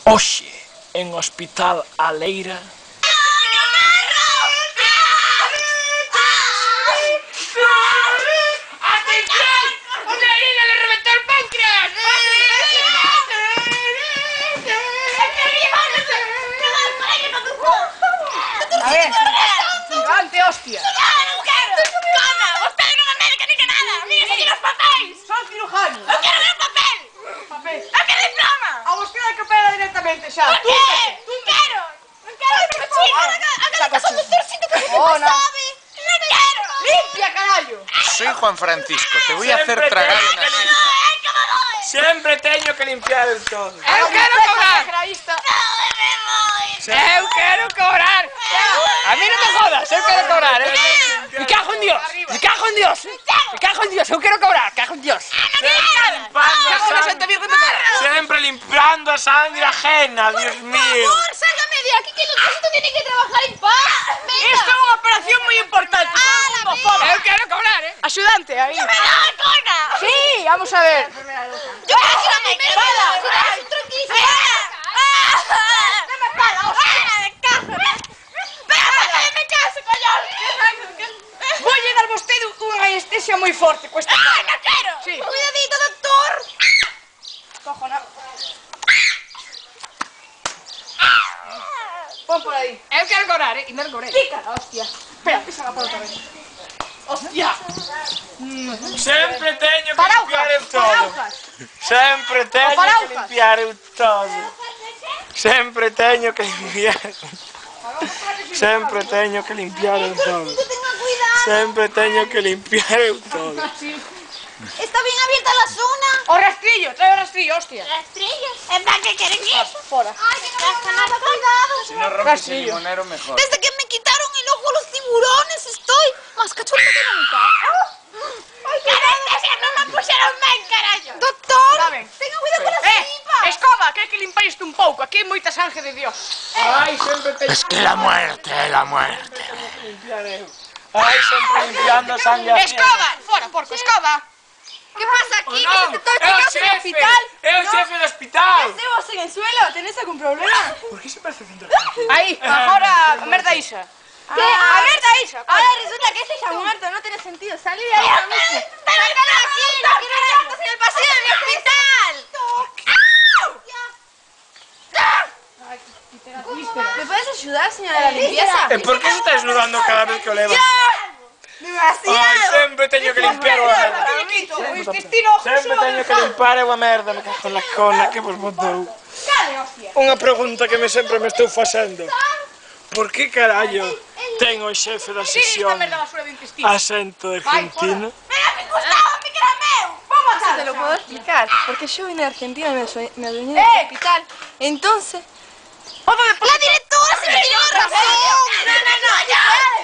Hoxe, en Hospital Aleira... A ver, levante, hostia. Non quero! Toma, vostede non é médica ni que nada. Mírese aquí nos papéis. Son cirujano. Non quero ver o papel. Papel. Non quero diploma. A vostede hai que opera directamente xa. Por qué? Non quero. Non quero ver o chino. Agora que son doutor, sinto que se Oh, me no. sabe. Non quero. Limpia, carallo. Soy Juan Francisco, te voy a hacer tragar una silla. Sempre teño que limpiar el todo. Eu quero cobrar. Eu quero cobrar. A mí non me jodas, eu quero cobrar, Me cago en Dios, me cago en Dios. Me cago en Dios, eu quero cobrar, cago en Dios. Sempre limpiando a sangre ajena, Dios mío. Por favor, sálgame de aquí que los necesito tienen que trabajar en paz. Venga. Isto é unha operación moi importante. Eu quero cobrar, Axudante, aí. ¡Me da cona! Sí, vamos a ver. Yo quiero que la primera. Tranquilísima. ¡Dame pala! ¡Me caso! ¡Me caso, coño! Voy a dar vostede unha anestesia moi forte cuesta. ¡Ah, no quiero! Sí. Cuidadito, doctor. Cojo, no. Pon por aí. Eu quero cobrar, e non cobrei. Pica, hostia. Espera, pisa la por outra vez. Hostia. Sempre teño que Paraujas, limpiar el todo. paraujas. Sempre teño que paraujas. limpiar el todo. Sempre teño que limpiar. Sempre teño que limpiar el todo. Tenga cuidado. Sempre teño que limpiar el todo. Está bien abierta la zona. O rastrillo, trae o rastrillo, hostia. Rastrillos. ¿En plan que quieren eso? Fora. Ay, que no pasa nada. Cuidado. Si no rompes el Rastrillo. limonero, mejor. Desde que me quitaron el ojo a los tiburones estoy más cachorro que nunca. ¡Ay, qué anestesia! ¡No me pusieron bien, carajo! ¡Doctor! Saben. ¡Tenga cuidado con las tripas! Escoba, que hai que limpar isto un pouco. Aquí hai moita sangue de Dios. Ai, sempre teño Es que la muerte, la muerte. que limpiar eu. Ai, sempre limpiando a sangre ajena. Escoba, fora, porco, escoba. ¿Qué pasa aquí? Non, ¿Que te é o estoy en el xefe, hospital? é o xefe do hospital. ¿Vos en el suelo? ¿Tenés algún problema? Por que se parece centro? Aí, agora, a merda isa. ¿Qué? A merda isa. Ahora resulta que ese está muerto, no tiene sentido. Salí de ahí ahora mismo. ¡Sácalo aquí! ¡No quiero ver autos en el pasillo de mi hospital! ¿Me puedes ayudar, señora de la limpieza? E por que se está desnudando cada vez que o leva? ¡Demasiado! Ai, sempre teño que limpiar a merda. O intestino Sempre teño que limpar a merda, me cago na cona que vos botou. Cale, hostia. Unha pregunta que sempre me estou facendo. Por que carallo ten o xefe da Sí, esta sesión merda basura do intestino. acento argentino? ¡Mira que gustaba, mi que era meu! Vamos a Te lo puedo explicar, porque yo vine de Argentina y me adueñé del hospital. Entonces, ¡La directora se me dio la razón! ¡No, ya!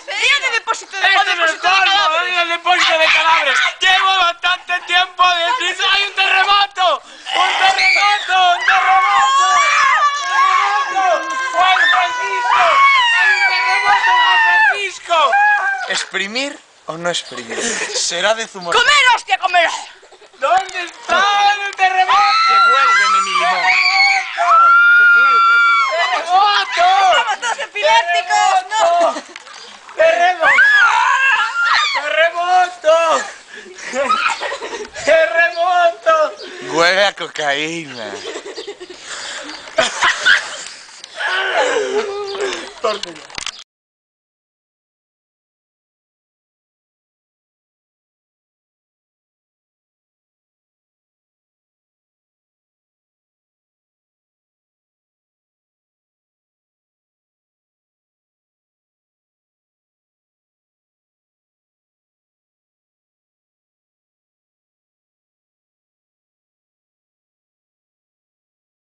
Día de depósito de Este no es colmo, en el depósito de cadáveres. Llevo bastante tiempo diciendo ¡hay un terremoto! ¡Un terremoto! ¡Un terremoto! ¡Terremoto! ¡Juan Francisco! ¡Hay un terremoto, Juan Francisco! ¿Exprimir o no exprimir? Será de zumo. ¡Comer, hostia, comer! ¿Dónde está el terremoto? Devuélveme mi limón. ¡Terremoto! ¡Somos todos epilépticos! ¡No! ¡Terremoto! ¡Terremoto! ¡Terremoto! Huele a cocaína. Tórtelo.